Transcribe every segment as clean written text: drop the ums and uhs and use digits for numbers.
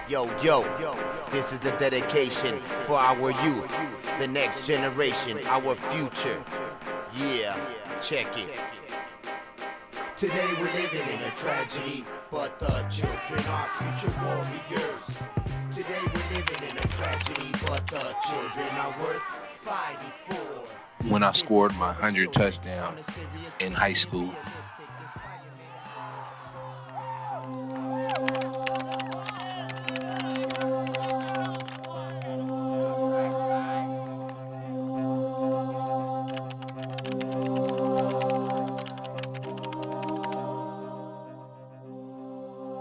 Yo, this is the dedication for our youth, the next generation, our future. Yeah, check it. Today we're living in a tragedy, but the children are future warriors. Today we're living in a tragedy, but the children are worth fighting for. When I scored my 100th touchdown in high school,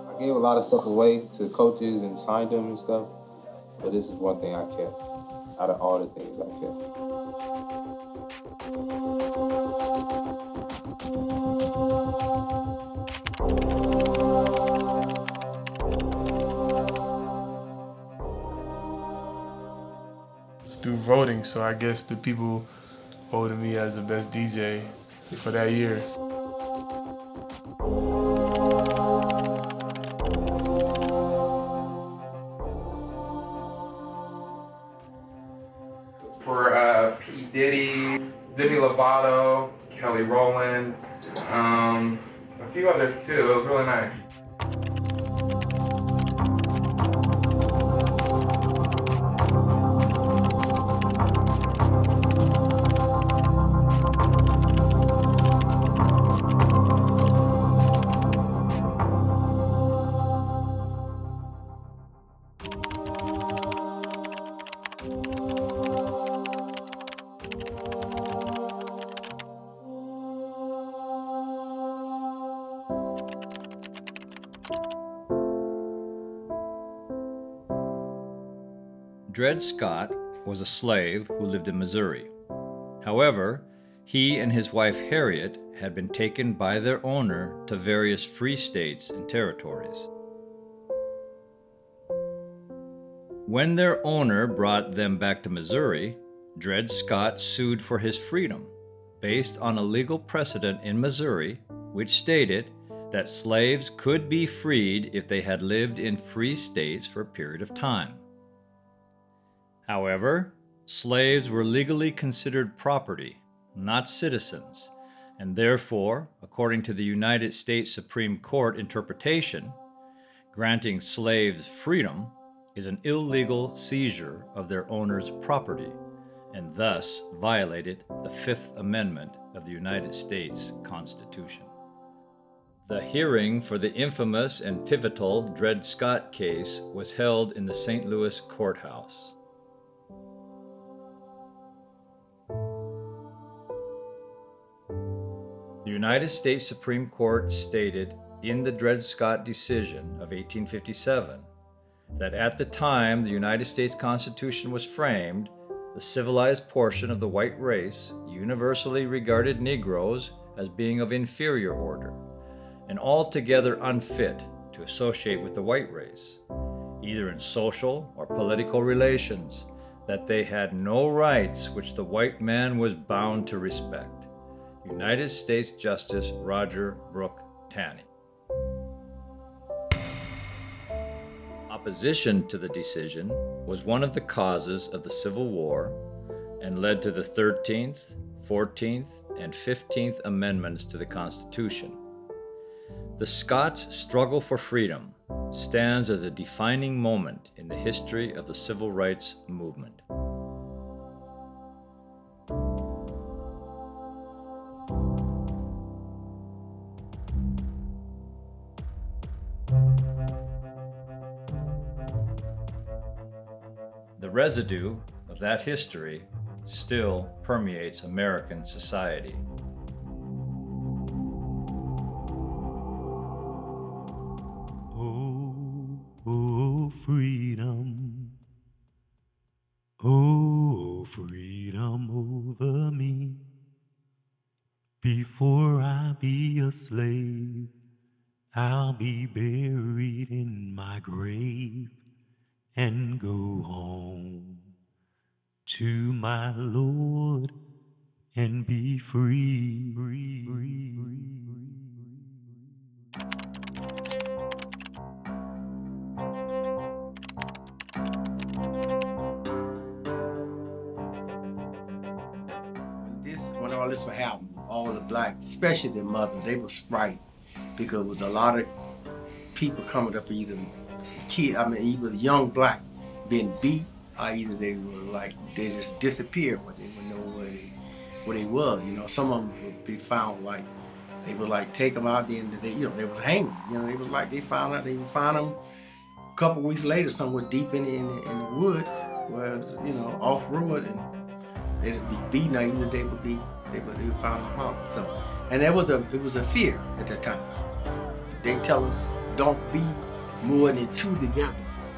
I gave a lot of stuff away to coaches and signed them and stuff, but this is one thing I kept out of all the things I kept. It's through voting, so I guess the people voted me as the best DJ for that year. For P. Diddy, Demi Lovato, Kelly Rowland, a few others too. It was really nice. Dred Scott was a slave who lived in Missouri. However, he and his wife Harriet had been taken by their owner to various free states and territories. When their owner brought them back to Missouri, Dred Scott sued for his freedom, based on a legal precedent in Missouri which stated that slaves could be freed if they had lived in free states for a period of time. However, slaves were legally considered property, not citizens, and therefore, according to the United States Supreme Court interpretation, granting slaves freedom is an illegal seizure of their owner's property, and thus violated the Fifth Amendment of the United States Constitution. The hearing for the infamous and pivotal Dred Scott case was held in the St. Louis courthouse. The United States Supreme Court stated in the Dred Scott decision of 1857 that at the time the United States Constitution was framed, the civilized portion of the white race universally regarded Negroes as being of inferior order and altogether unfit to associate with the white race, either in social or political relations, that they had no rights which the white man was bound to respect. United States Justice Roger Brooke Taney. Opposition to the decision was one of the causes of the Civil War and led to the 13th, 14th, and 15th Amendments to the Constitution. The Scots' struggle for freedom stands as a defining moment in the history of the civil rights movement. The residue of that history still permeates American society. Oh, freedom. Oh, freedom over me. Before I be a slave, I'll be buried in my grave and go home to my Lord and be free. regardless of what happened, all the blacks, especially the mother, they was frightened because there was a lot of people coming up, either either young black being beat, or either they were like, they just disappeared, but they wouldn't know where they was. You know, some of them would be found like, they would like take them out, the end of the day, you know, they was hanging. You know, they was like, they would find them a couple weeks later somewhere deep in the woods, where, you know, off road, and they'd be beaten, or either they would find them hung. So, and it was a fear at the time. They tell us, don't be more than two together,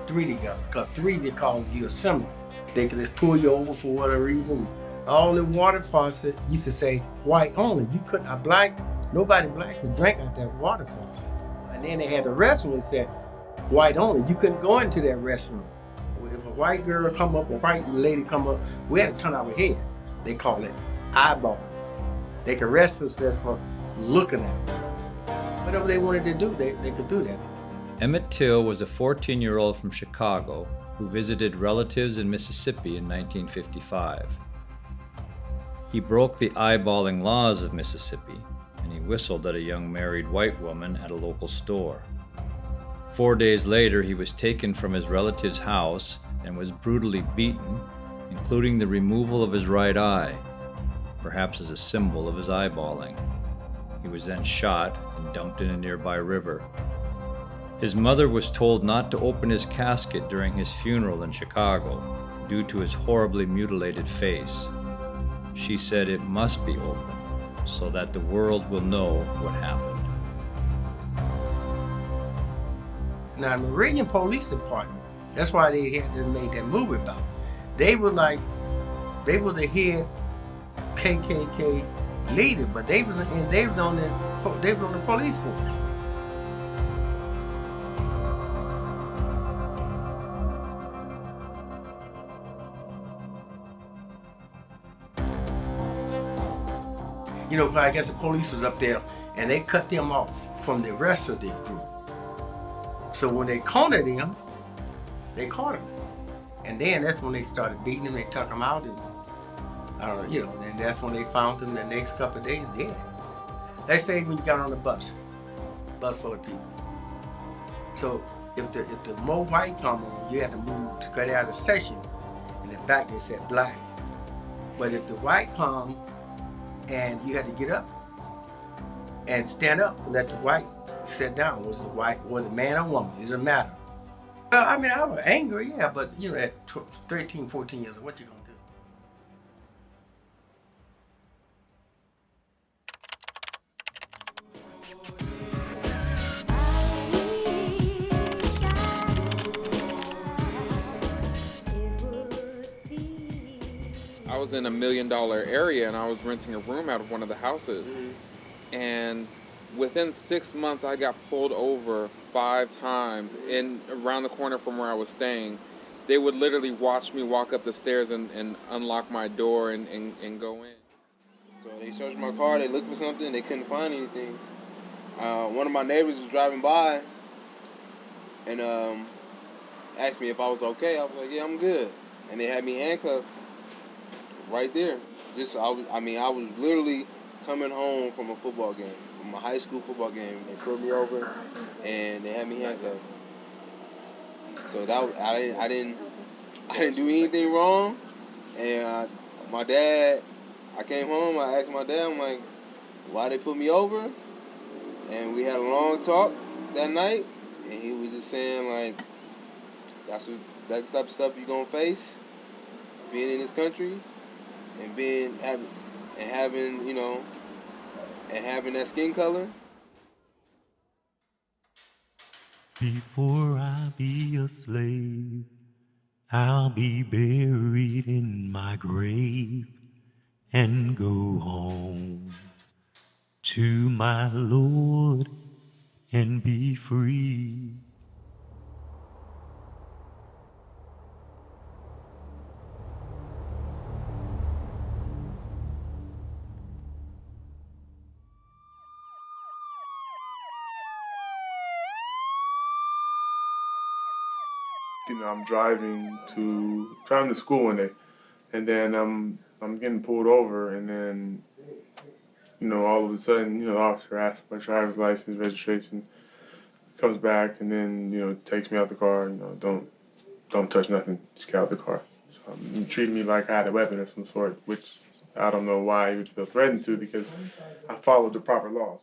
three together, because three they call you a symbol. They could just pull you over for whatever reason. All the water faucet used to say white only. You couldn't, nobody black could drink out that water faucet. And then they had the restroom that said white only. You couldn't go into that restroom. If a white girl come up, a white lady come up, we had to turn our head. They call it eyeballing. They could arrest us just for looking at them. Whatever they wanted to do, they could do that. Emmett Till was a 14-year-old from Chicago who visited relatives in Mississippi in 1955. He broke the eyeballing laws of Mississippi, and he whistled at a young married white woman at a local store. 4 days later, he was taken from his relative's house and was brutally beaten, including the removal of his right eye, perhaps as a symbol of his eyeballing. He was then shot and dumped in a nearby river. His mother was told not to open his casket during his funeral in Chicago due to his horribly mutilated face. She said it must be open so that the world will know what happened. Now, the Meridian Police Department, that's why they had to make that movie about. They were the head KKK leader, but they was on the police force. You know, I guess the police was up there and they cut them off from the rest of the group. So when they cornered him, they caught him. And then that's when they started beating him, they took him out, and I don't know, you know, and that's when they found him the next couple of days dead. They say when you got on the bus full of people. So if the more white come on, you had to move to cut out a section. In the back they said black. But if the white come, and you had to get up and stand up and let the white sit down. Was it man or woman? It doesn't matter. Well, I mean, I was angry, yeah, but you know, at 13, 14 years old, what you gonna do? I was in $1 million area and I was renting a room out of one of the houses. And within 6 months, I got pulled over 5 times around the corner from where I was staying. They would literally watch me walk up the stairs and unlock my door and go in. So they searched my car, they looked for something, they couldn't find anything. One of my neighbors was driving by and asked me if I was okay. I was like, yeah, I'm good. And they had me handcuffed right there. I was literally coming home from a football game, from a high school football game. They pulled me over and they had me handcuffed. So I didn't do anything wrong. And my dad, I came home, I asked my dad, I'm like, why they put me over? And we had a long talk that night, and he was just saying like, that's the type of stuff you're gonna face, being in this country, and having that skin color. Before I be a slave, I'll be buried in my grave and go home to my Lord and be free. You know, I'm driving to school one day, and then I'm getting pulled over, and then All of a sudden, the officer asks for my driver's license, registration, comes back, and then, takes me out the car. Don't touch nothing, just get out the car. So he treated me like I had a weapon of some sort, which I don't know why he would feel threatened to, because I followed the proper laws.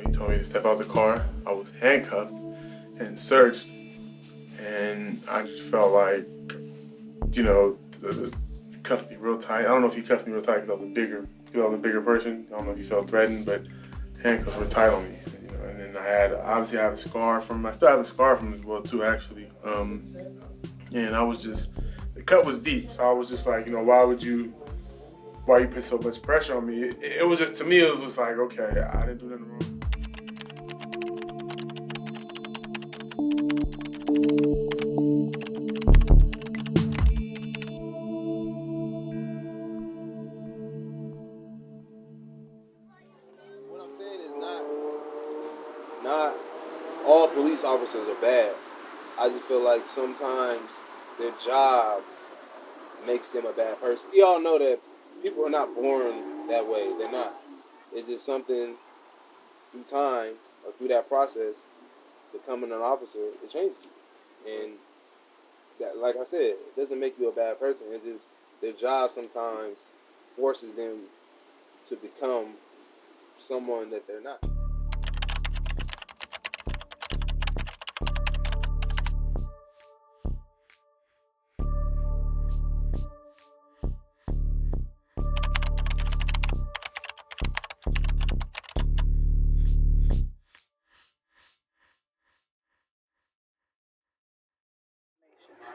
He told me to step out the car. I was handcuffed and searched, and I just felt like, cuffed me real tight. I don't know if he cuffed me real tight because I was a bigger person. I don't know if he felt threatened, but handcuffs were tight on me. And then I have a scar I still have a scar from it as well too, actually. And I was just, the cut was deep, so I was just like, why you put so much pressure on me? It was just, to me, it was just like, okay, I didn't do nothing wrong. What I'm saying is not all police officers are bad. I just feel like sometimes their job makes them a bad person. We all know that people are not born that way. They're not. It's just something through time or through that process, becoming an officer, it changes you. And that, like I said, it doesn't make you a bad person. It's just their job sometimes forces them to become someone that they're not.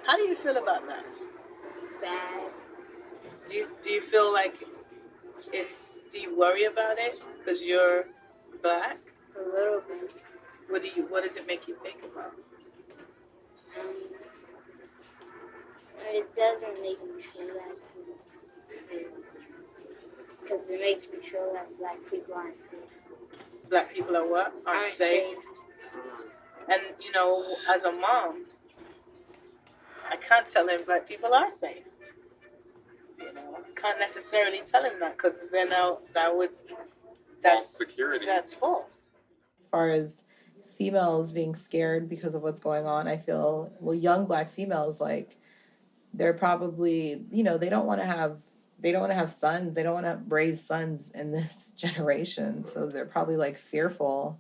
How do you feel about that? Bad. Do you feel like do you worry about it because you're black? A little bit. What does it make you think about? It doesn't make me feel that because it makes me feel that black people aren't safe. Black people are what? Aren't safe. And as a mom, I can't tell him black people are safe. I can't necessarily tell him that because then that's security. That's false. As far as females being scared because of what's going on, I feel, young black females, like, they're probably, they don't want to have sons. They don't want to raise sons in this generation. So they're probably like fearful,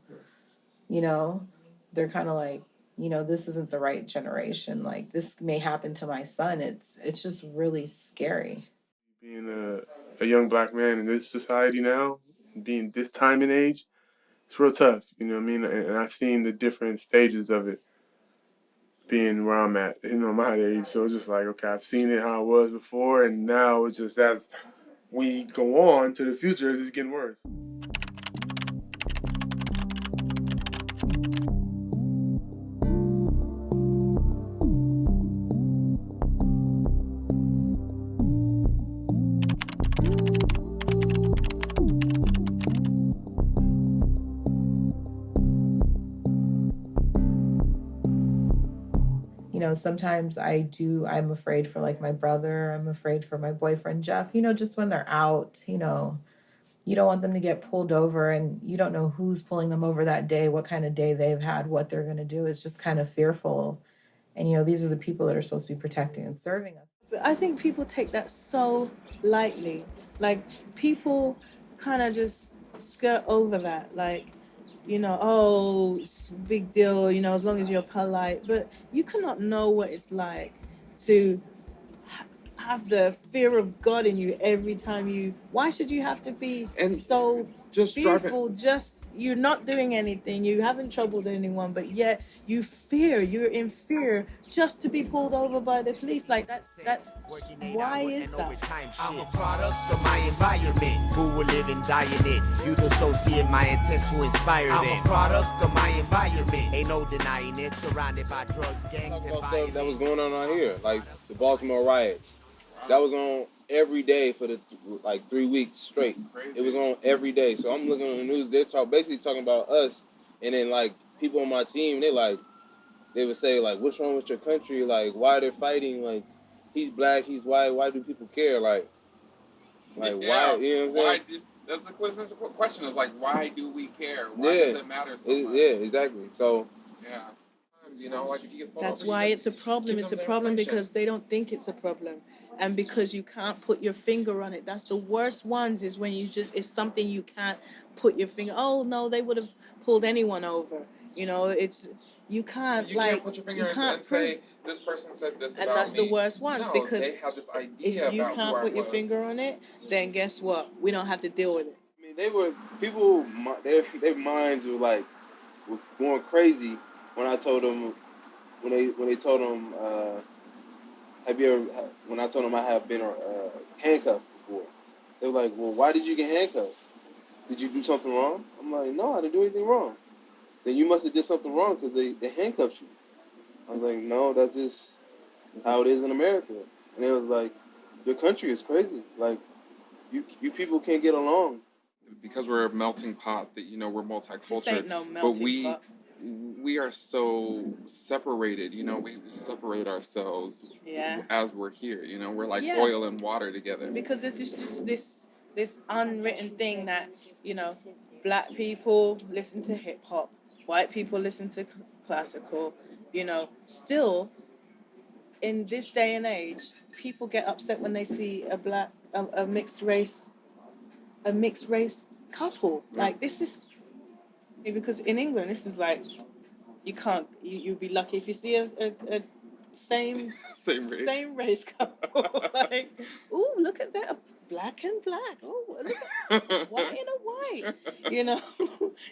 they're kind of like, this isn't the right generation. Like, this may happen to my son. It's just really scary. Being a young black man in this society now, being this time and age, it's real tough, And I've seen the different stages of it being where I'm at, my age. So it's just like, okay, I've seen it how it was before, and now it's just as we go on to the future, it's just getting worse. Sometimes I'm afraid for like my brother, I'm afraid for my boyfriend, Jeff, just when they're out, you don't want them to get pulled over and you don't know who's pulling them over that day, what kind of day they've had, what they're going to do. It's just kind of fearful. And, these are the people that are supposed to be protecting and serving us. But I think people take that so lightly. Like, people kind of just skirt over that. Like, it's a big deal, as long as you're polite. But you cannot know what it's like to have the fear of God in you every time why should you have to be so just fearful? You're not doing anything, you haven't troubled anyone, but yet you're in fear just to be pulled over by the police. Like why is that? I'm a product of my environment. Who will live and die in it? Youth associate my intent to inspire them. I'm a product of my environment. Ain't no denying it. Surrounded by drugs, gangs, and violence. That was going on out here, like the Baltimore riots. That was on every day for the like 3 weeks straight. It was on every day. So I'm looking on the news. They're basically talking about us, and then like people on my team, they would say like, "What's wrong with your country? Like, why they're fighting? Like, he's black, he's white. Why do people care? Like yeah, why? You know what I'm saying? That's the question. Is like, why do we care? Why does it matter so much? Yeah, exactly. So yeah, you know, like if you get That's why it's a problem. It's a problem because they don't think it's a problem. And because you can't put your finger on it. That's the worst ones, is when it's something you can't put your finger. Oh no, they would have pulled anyone over. You know, you can't put your finger and say this person said this about me. And that's the worst ones, no, because they have this idea if you about can't put your finger on it, then guess what? We don't have to deal with it. I mean, their minds were going crazy when I told them when they told them when I told them I have been handcuffed before. They were like, well, why did you get handcuffed? Did you do something wrong? I'm like, no, I didn't do anything wrong. Then you must have did something wrong because they handcuffed you. I was like, no, that's just how it is in America. And it was like, your country is crazy. Like, you people can't get along. Because we're a melting pot, that, you know, we're multicultural. This ain't no melting pot. We are so separated, you know, we separate ourselves as we're here, you know, we're like oil and water together. Because there's just this unwritten thing that, you know, black people listen to hip hop, white people listen to classical, you know, still in this day and age, people get upset when they see a mixed race couple. Like, this is, because in England, this is like, you can't, you'd be lucky if you see a same race couple. Like, ooh, look at that, black and black. Oh, look at white and a white. You know,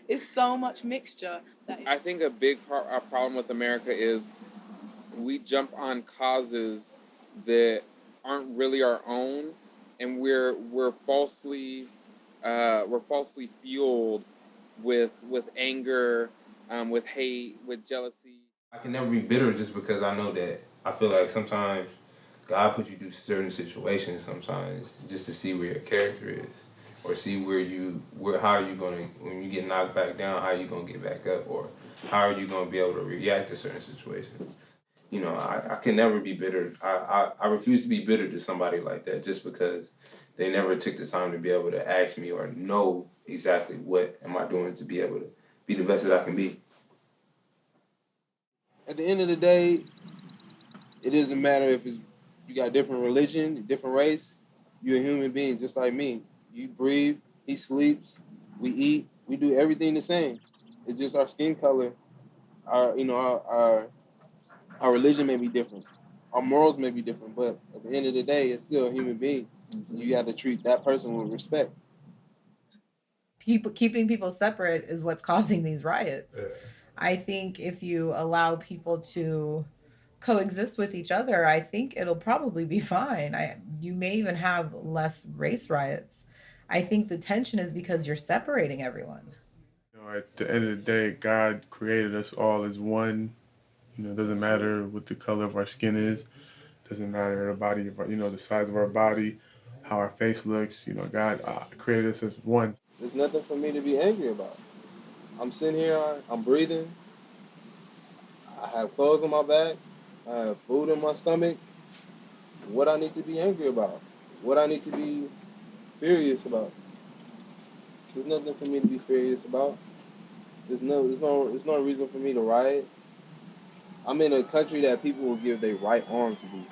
it's so much mixture. I think a big problem with America is we jump on causes that aren't really our own, and we're falsely fueled with anger, with hate, with jealousy. I can never be bitter just because I know that I feel like sometimes God put you through certain situations sometimes just to see where your character is, or see how are you gonna, when you get knocked back down, how are you gonna get back up, or how are you gonna be able to react to certain situations. You know, I can never be bitter. I refuse to be bitter to somebody like that just because they never took the time to be able to ask me or know exactly what am I doing to be able to be the best that I can be. At the end of the day, it doesn't matter if you got different religion, different race. You're a human being just like me. You breathe, he sleeps, we eat, we do everything the same. It's just our skin color, our religion may be different, our morals may be different, but at the end of the day, it's still a human being. You got to treat that person with respect. Keeping people separate is what's causing these riots. I think if you allow people to coexist with each other, I think it'll probably be fine. You may even have less race riots. I think the tension is because you're separating everyone. You know, at the end of the day, God created us all as one. You know, it doesn't matter what the color of our skin is. It doesn't matter the body of our, the size of our body, how our face looks. You know, God created us as one. There's nothing for me to be angry about. I'm sitting here, I'm breathing. I have clothes on my back. I have food in my stomach. What I need to be angry about? What I need to be furious about? There's nothing for me to be furious about. There's no reason for me to riot. I'm in a country that people will give their right arm to be.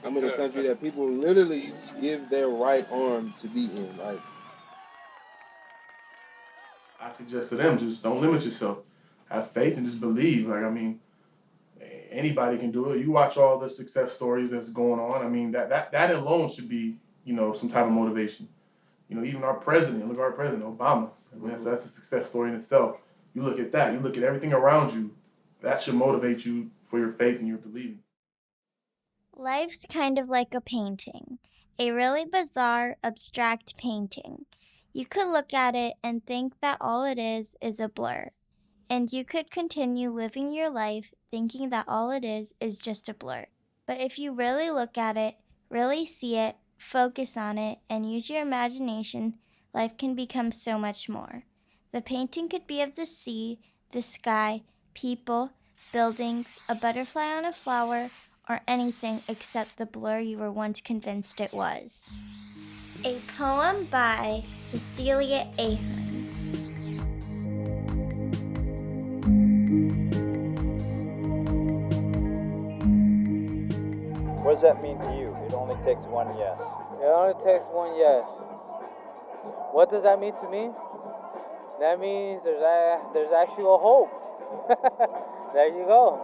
I'm in a country that people literally give their right arm to be in. Like, I suggest to them, just don't limit yourself. Have faith and just believe. Like, I mean, anybody can do it. You watch all the success stories that's going on. I mean, that alone should be, some type of motivation. Even our president, look at our president, Obama. I mean, so that's a success story in itself. You look at that, you look at everything around you, that should motivate you for your faith and your believing. Life's kind of like a painting, a really bizarre, abstract painting. You could look at it and think that all it is a blur. And you could continue living your life thinking that all it is just a blur. But if you really look at it, really see it, focus on it, and use your imagination, life can become so much more. The painting could be of the sea, the sky, people, buildings, a butterfly on a flower, or anything except the blur you were once convinced it was. A poem by Cecilia Ahern. What does that mean to you? It only takes one yes. It only takes one yes. What does that mean to me? That means there's actual hope. There you go.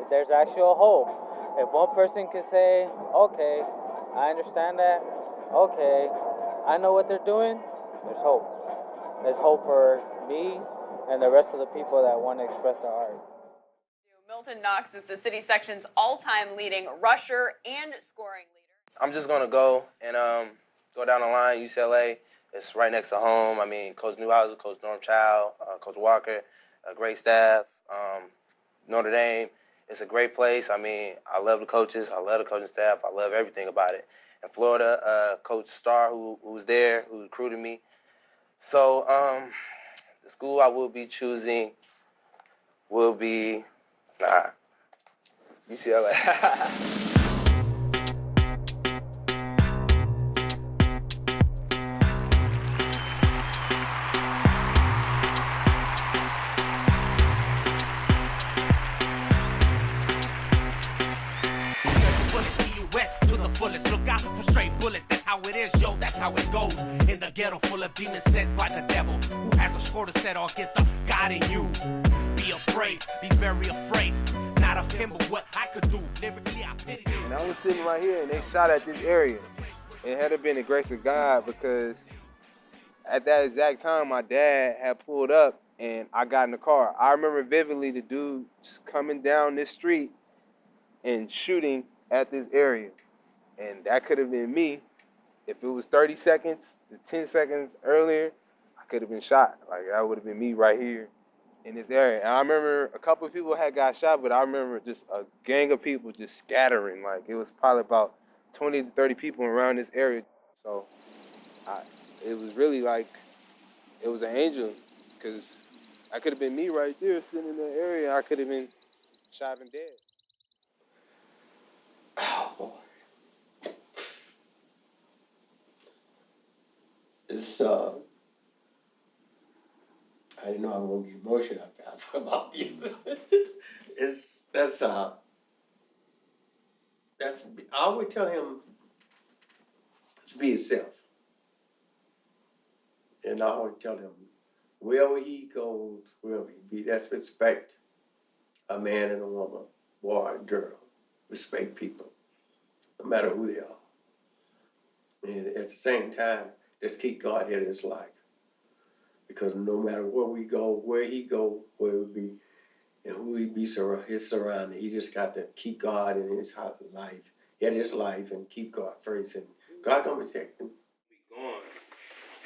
There's actual hope. If one person can say, okay, I understand that. Okay, I know what they're doing. There's hope. There's hope for me and the rest of the people that want to express their art. Milton Knox is the city section's all-time leading rusher and scoring leader. I'm just going to go and go down the line, UCLA. It's right next to home. I mean, Coach Newhouser, Coach Norm Child, Coach Walker, a great staff. Notre Dame, it's a great place. I mean, I love the coaches. I love the coaching staff. I love everything about it. In Florida, Coach Starr, who was there, who recruited me. So the school I will be choosing will be, UCLA. Fullest. Look out for straight bullets, that's how it is, yo, that's how it goes. In the ghetto full of demons sent by the devil, who has a score to settle against the God in you. Be afraid, be very afraid, not of him, but what I could do. Lyrically, I pity you. And I was sitting right here, and they shot at this area. It had to been the grace of God, because at that exact time, my dad had pulled up, and I got in the car. I remember vividly the dude coming down this street and shooting at this area. And that could have been me. If it was 30 seconds to 10 seconds earlier, I could have been shot. Like, that would have been me right here in this area. And I remember a couple of people had got shot, but I remember just a gang of people just scattering. Like, it was probably about 20 to 30 people around this area. So it was really like, it was an angel, because I could have been me right there sitting in that area. I could have been shot and dead. Oh, boy. It's, I didn't know I was going to get emotional after about this. I would tell him to be himself. And I would tell him, wherever he goes, wherever he be, that's respect a man and a woman, boy and girl. Respect people, no matter who they are. And at the same time, just keep God in his life. Because no matter where we go, where he go, where we be, and who he be his surrounding, he just got to keep God in his life, in his life, and keep God first, and God gonna protect him. We gone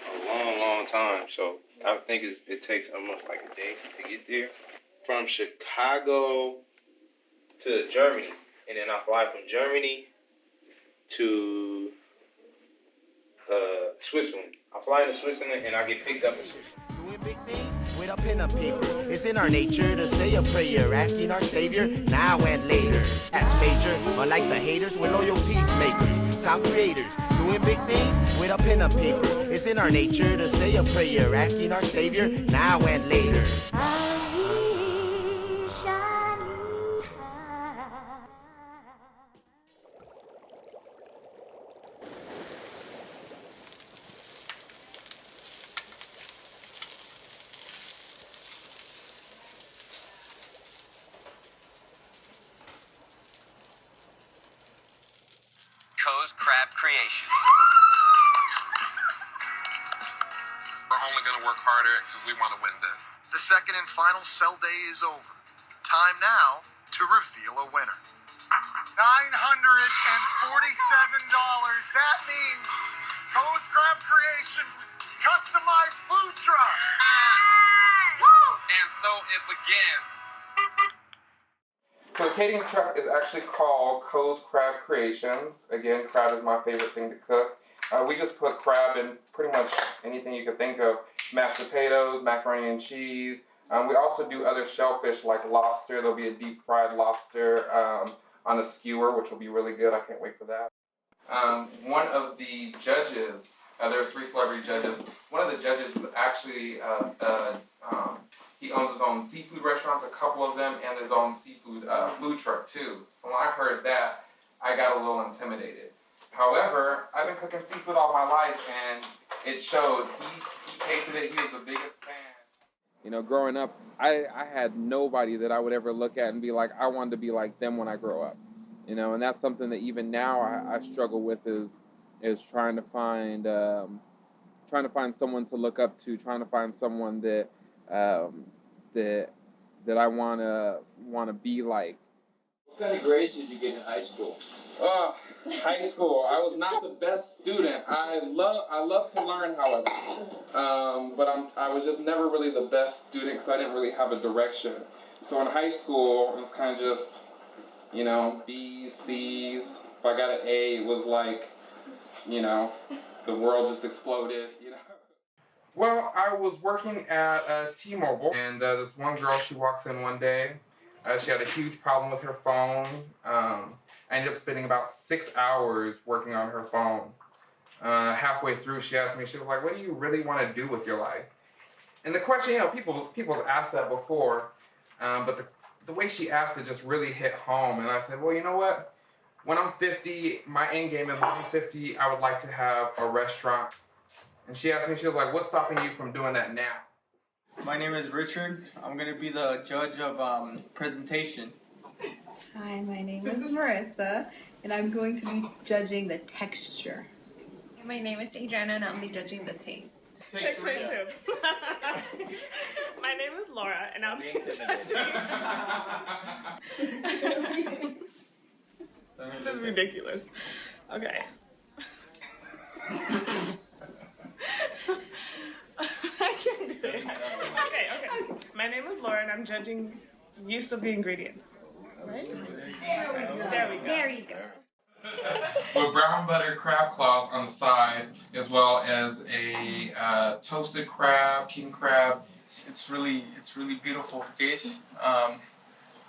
a long, long time, so I think it takes almost like a day to get there. From Chicago to Germany, and then I fly from Germany to Switzerland. I fly into Switzerland and I get picked up in Switzerland. Doing big things with a pen and paper. It's in our nature to say a prayer, asking our Savior now and later. That's major, unlike the haters, we're loyal peacemakers, sound creators. Doing big things with a pen and paper. It's in our nature to say a prayer, asking our Savior now and later. Co's Crab Creation. We're only going to work harder because we want to win this. The second and final sell day is over. Time now to reveal a winner. $947. That means Co's Crab Creation customized food truck. And so it begins. So the catering truck is actually called Co's Crab Creations. Again, crab is my favorite thing to cook. We just put crab in pretty much anything you could think of. Mashed potatoes, macaroni and cheese. We also do other shellfish like lobster. There'll be a deep fried lobster on a skewer, which will be really good. I can't wait for that. One of the judges, there's 3 celebrity judges. One of the judges is actually, he owns his own seafood restaurants, a couple of them, and his own seafood food truck too. So when I heard that, I got a little intimidated. However, I've been cooking seafood all my life, and it showed. He tasted it. He was the biggest fan. You know, growing up, I had nobody that I would ever look at and be like, I wanted to be like them when I grow up. You know, and that's something that even now I struggle with is trying to find someone to look up to, trying to find someone that that I wanna be like. What kind of grades did you get in high school? High school, I was not the best student. I love to learn, however, but I was just never really the best student because I didn't really have a direction. So in high school, it was kind of just, you know, B's, C's. If I got an A, it was like, you know, the world just exploded, you know. Well, I was working at T-Mobile, and this one girl, she walks in one day. She had a huge problem with her phone. I ended up spending about 6 hours working on her phone. Halfway through, she asked me, she was like, what do you really want to do with your life? And the question, you know, people's asked that before, but the way she asked it just really hit home. And I said, well, you know what? When I'm 50, my end game is when I'm 50, I would like to have a restaurant. And she asked me, she was like, what's stopping you from doing that now? My name is Richard. I'm going to be the judge of presentation. Hi, my name is Marissa, and I'm going to be judging the texture. My name is Adriana, and I'll be judging the taste. Take 2. My name is Laura, and I'll be judging. This is ridiculous. Okay. I can't do it. Okay. My name is Laura, and I'm judging use of the ingredients. Right? There we go. With brown butter crab claws on the side, as well as a toasted crab, king crab. It's really beautiful dish.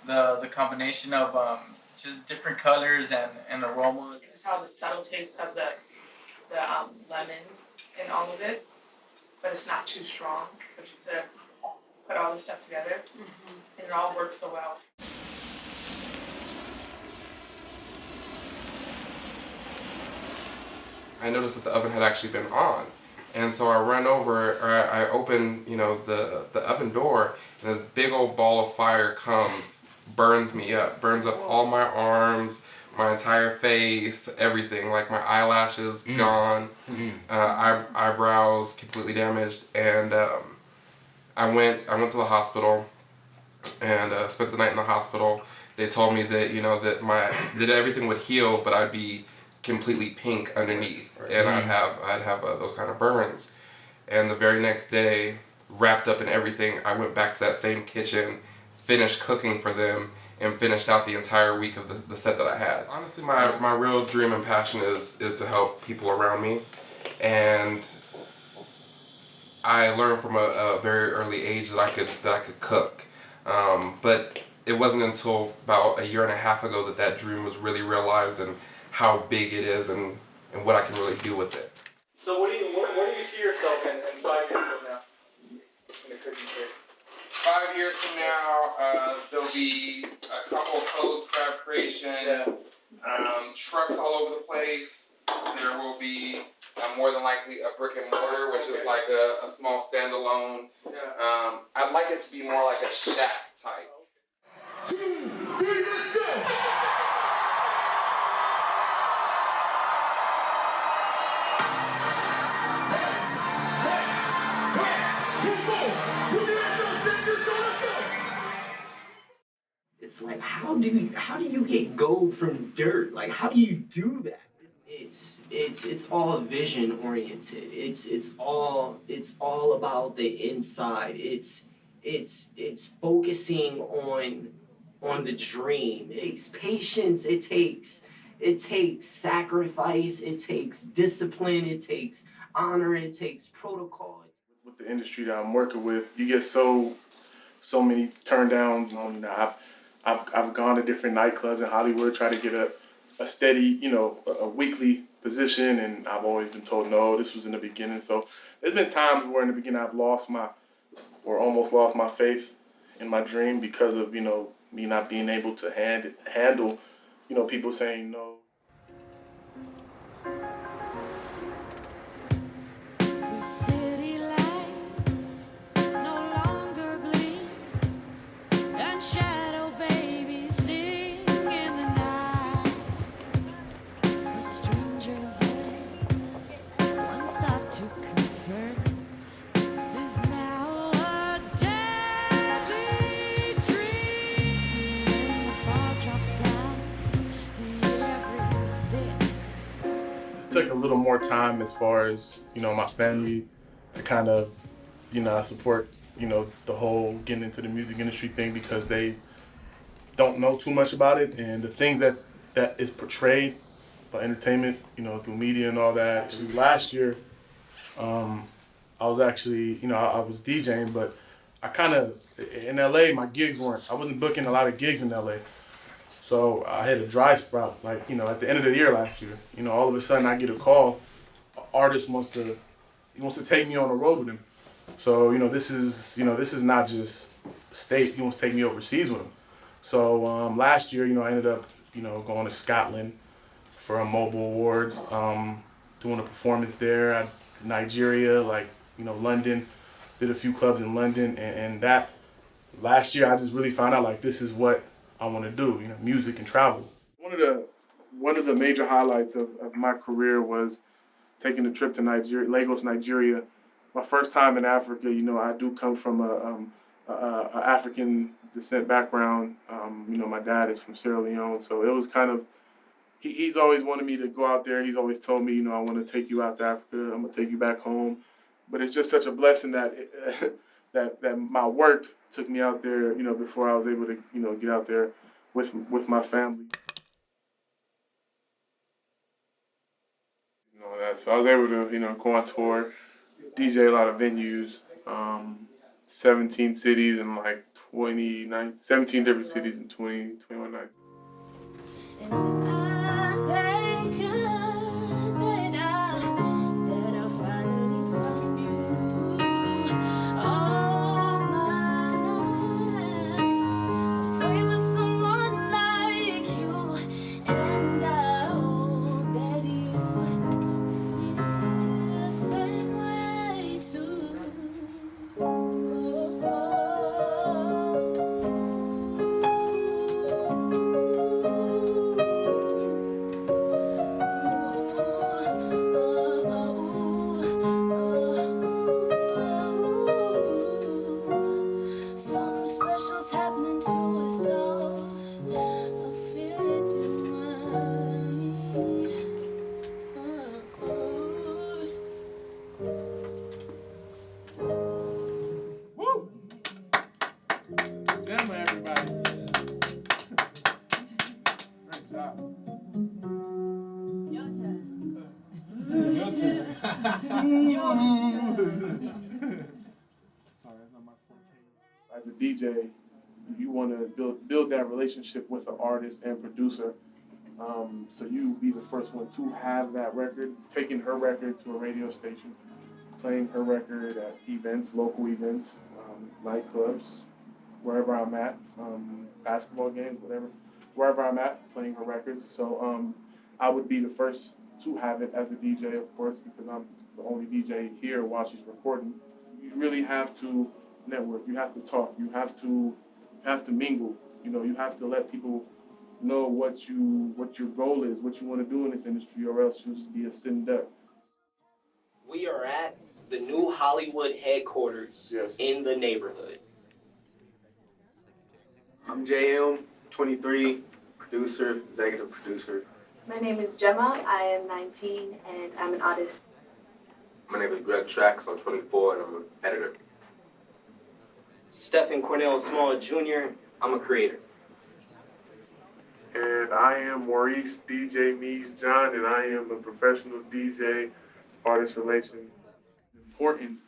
The combination of just different colors and aroma. It's how the subtle taste of the lemon and all of it, but it's not too strong. But you said put all this stuff together, and it all works so well. I noticed that the oven had actually been on. And so I run over, or I open, you know, the oven door, and this big old ball of fire comes, burns me up, burns up all my arms, my entire face, everything, like my eyelashes gone, eyebrows completely damaged, and I went to the hospital and spent the night in the hospital. They told me that, you know, that everything would heal, but I'd be completely pink underneath, and I'd have those kind of burns. And the very next day, wrapped up in everything, I went back to that same kitchen, finished cooking for them, and finished out the entire week of the set that I had. Honestly, my real dream and passion is to help people around me, and I learned from a very early age that I could cook. But it wasn't until about a year and a half ago that dream was really realized, and how big it is, and what I can really do with it. So where do you see yourself in 5 years from now in the cooking career? 5 years from now, there'll be a couple of closed crab creation, trucks all over the place. There will be more than likely a brick and mortar, which is like a small standalone. I'd like it to be more like a shack type. 2, 3, let's go! It's like, how do you get gold from dirt? Like, how do you do that? It's all vision oriented. It's all about the inside. It's focusing on the dream. It takes patience. It takes It takes sacrifice, it takes discipline, it takes honor, it takes protocol. With the industry that I'm working with, you get so many turn downs. You know, I've gone to different nightclubs in Hollywood, try to get a steady, you know, a weekly position, and I've always been told no. This was in the beginning, so there's been times where in the beginning I've almost lost my faith in my dream because of, you know, me not being able to handle, you know, people saying no. City lights no longer gleam, and shadow babies sing in the night. A stranger voice, once thought to converse, is now a deadly dream. When the fog drops down, the air breathes thick. It took a little more time as far as, you know, my family to kind of, you know, support, you know, the whole getting into the music industry thing, because they don't know too much about it, and the things that is portrayed by entertainment, you know, through media and all that. Actually, last year, I was actually, you know, I was DJing, but I kind of, in LA, I wasn't booking a lot of gigs in LA. So I had a dry sprout, like, you know, at the end of the year last year. You know, all of a sudden I get a call, an artist wants to take me on the road with him. So, you know, this is not just state, he wants to take me overseas with him. So last year, you know, I ended up, you know, going to Scotland for a mobile awards, doing a performance there. Nigeria, like, you know, London, did a few clubs in London, and that last year I just really found out, like, this is what I want to do, you know, music and travel. One of the major highlights of my career was taking a trip to Nigeria, Lagos, Nigeria. My first time in Africa. You know, I do come from a African descent background. You know, my dad is from Sierra Leone, so it was kind of, he's always wanted me to go out there. He's always told me, you know, I want to take you out to Africa. I'm gonna take you back home. But it's just such a blessing that that my work took me out there, you know, before I was able to, you know, get out there with my family. You know, that. So I was able to, you know, go on tour, DJ a lot of venues, 17 cities and like 17 different cities in 21 nights. As a DJ, you want to build that relationship with the artist and producer. So you be the first one to have that record, taking her record to a radio station, playing her record at events, local events, nightclubs, wherever I'm at, basketball games, wherever I'm at, playing her records. So I would be the first to have it as a DJ, of course, because I'm the only DJ here while she's recording. You really have to network. You have to talk. You have to mingle. You know, you have to let people know what your goal is, what you want to do in this industry, or else you'll just be a sitting duck. We are at the new Hollywood headquarters in the neighborhood. I'm JM, 23, producer, executive producer. My name is Gemma. I am 19 and I'm an artist. My name is Greg Trax. I'm 24 and I'm an editor. Stephen Cornell Small Jr. I'm a creator. And I am Maurice DJ Mees John, and I am a professional DJ, artist relations. It's important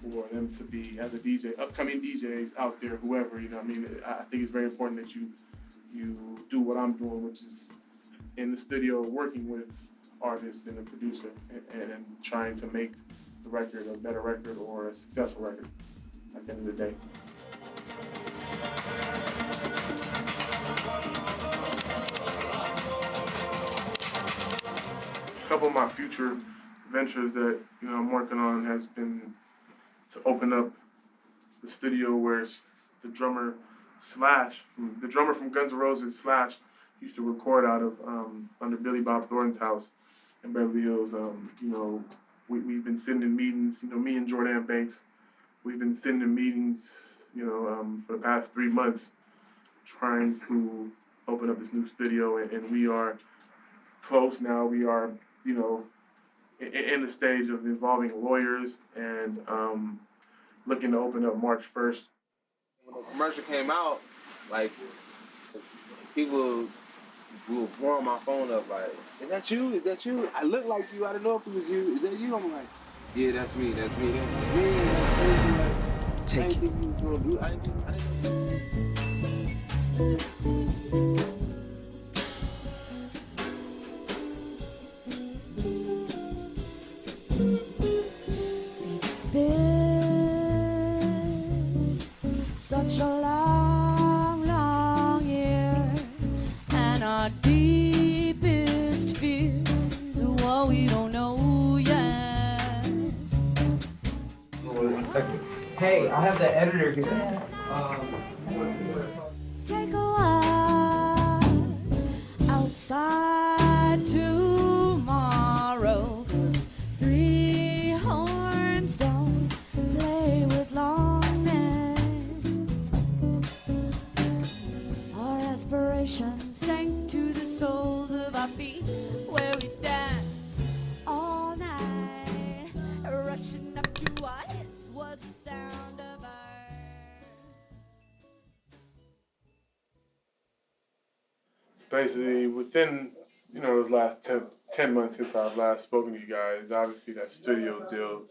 for them to be, as a DJ, upcoming DJs out there, whoever, you know what I mean? I think it's very important that you do what I'm doing, which is in the studio working with artists and a producer and trying to make the record a better record or a successful record at the end of the day. A couple of my future ventures that I'm working on has been to open up the studio where the drummer from Guns N' Roses Slash used to record out of under Billy Bob Thornton's house in Beverly Hills. We've been sitting in meetings. Me and Jordan Banks, we've been sitting in meetings. For the past 3 months, trying to open up this new studio, and we are close now. We are, in the stage of involving lawyers and looking to open up March 1st. When the commercial came out, like, people will blow my phone up like, is that you? Is that you? I look like you. I don't know if it was you. Is that you? I'm like, yeah, that's me. That's me. That's me. That's crazy. Like, Take I didn't think you was gonna do. I didn't It's been such a long, long year, and our deepest fears are what we don't know yet. Hey, I have the editor here. Take a walk outside tomorrow, 'cause three horns don't play with long men. Our aspirations sank to the soles of our feet, where we danced all night, rushing up to our hits was the sound of our... Basically, within those last 10 months since I've last spoken to you guys, obviously that studio deal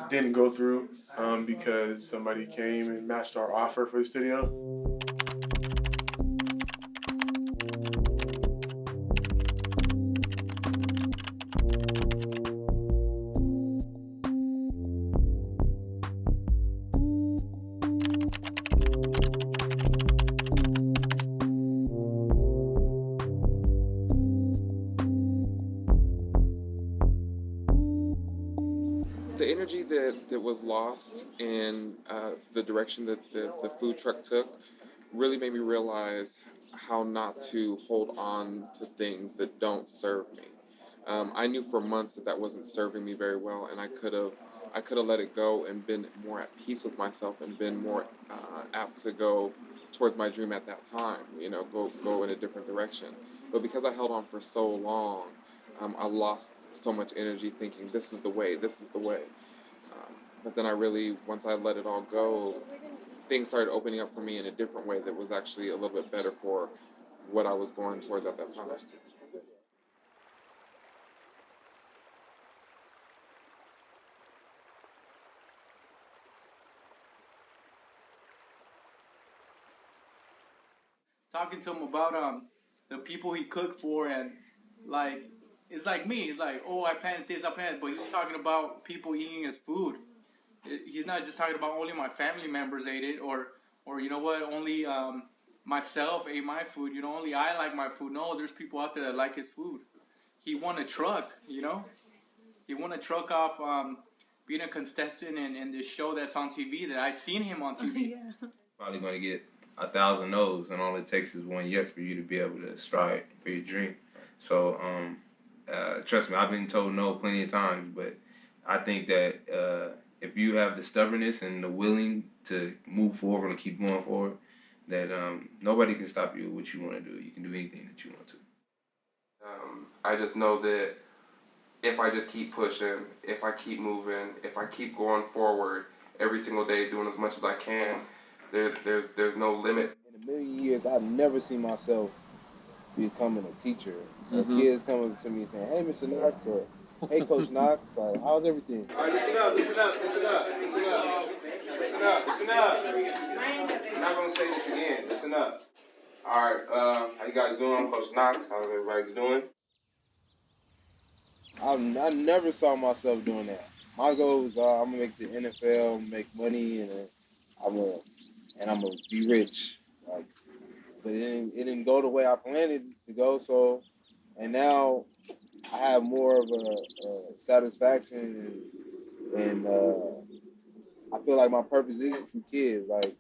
didn't go through because somebody came and matched our offer for the studio. The energy that was lost in the direction that the food truck took really made me realize how not to hold on to things that don't serve me. I knew for months that wasn't serving me very well, and I could have let it go and been more at peace with myself and been more apt to go towards my dream at that time. Go in a different direction. But because I held on for so long, I lost so much energy thinking this is the way. But then once I let it all go, things started opening up for me in a different way that was actually a little bit better for what I was going towards at that time. Talking to him about the people he cooked for, and like it's like me. He's like, oh, I planted this, but he's talking about people eating his food. He's not just talking about only my family members ate it, or only myself ate my food. Only I like my food. No, there's people out there that like his food. He won a truck. He won a truck off being a contestant in this show that's on TV that I seen him on TV. Yeah. Probably going to get 1,000 no's, and all it takes is one yes for you to be able to strive for your dream. So, trust me, I've been told no plenty of times, but I think that if you have the stubbornness and the willing to move forward and keep going forward, that nobody can stop you with what you want to do. You can do anything that you want to. I just know that if I just keep pushing, if I keep moving, if I keep going forward every single day, doing as much as I can, there's no limit. In a million years, I've never seen myself becoming a teacher. Or Mhm. kids coming to me saying, "Hey, Mr. Knox," or "Hey, Coach Knox, like, how's everything?" All right, listen up, listen up, listen up, listen up, listen up, listen up. I'm not gonna say this again. Listen up. All right, how you guys doing? I'm Coach Knox. How's everybody doing? I never saw myself doing that. My goal is I'm gonna make it to the NFL, make money, and I'm gonna be rich. Like, but it didn't go the way I planned it to go. So, and now I have more of a satisfaction, and I feel like my purpose isn't for kids. Like,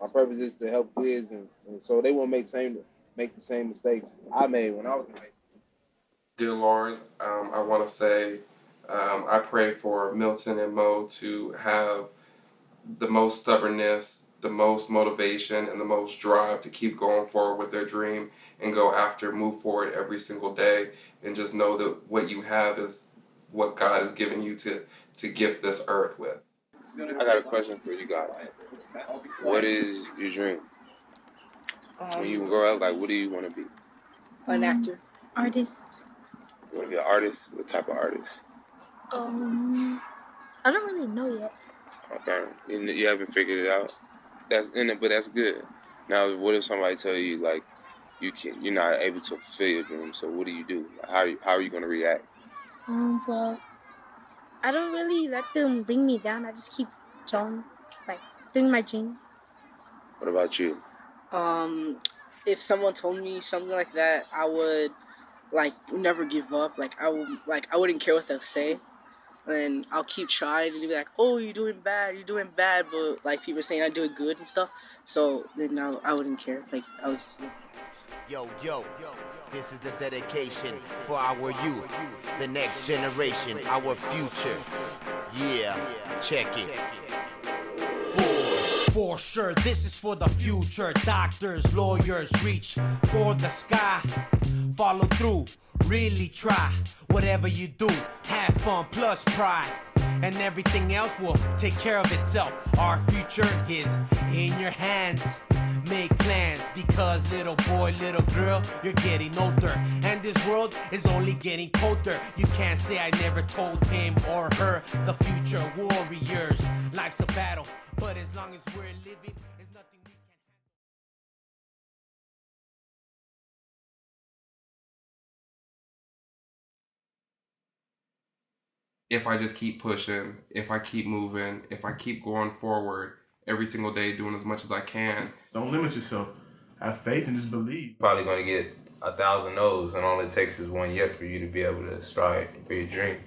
my purpose is to help kids, and so they won't make the same mistakes I made when I was in high school. Dear Lord, I want to say I pray for Milton and Mo to have the most stubbornness, the most motivation, and the most drive to keep going forward with their dream and go after, move forward every single day, and just know that what you have is what God has given you to gift this earth with. I got a question for you guys. What is your dream? When you grow up, like, what do you want to be? An actor. Artist. You want to be an artist? What type of artist? I don't really know yet. Okay, you haven't figured it out. That's in it, but that's good. Now, what if somebody tell you like you're not able to fulfill your dream? So what do you do? Like, how are you going to react? Well, I don't really let them bring me down. I just keep going, like doing my dream. What about you? If someone told me something like that, I would like never give up. I wouldn't care what they'll say. And I'll keep trying and be like, "Oh, you're doing bad, but like people are saying I'm doing good and stuff. So then I wouldn't care. Like I would just. Yo, this is the dedication for our youth, the next generation, our future. Yeah, check it. For sure, this is for the future. Doctors, lawyers, reach for the sky. Follow through, really try. Whatever you do, have fun plus pride. And everything else will take care of itself. Our future is in your hands. Make plans, because little boy, little girl, you're getting older. And this world is only getting colder. You can't say I never told him or her. The future warriors, life's a battle, but as long as we're living, there's nothing we can If I just keep pushing, if I keep moving, if I keep going forward every single day, doing as much as I can. Don't limit yourself. Have faith and just believe. Probably going to get 1,000 no's, and all it takes is one yes for you to be able to strive for your dream.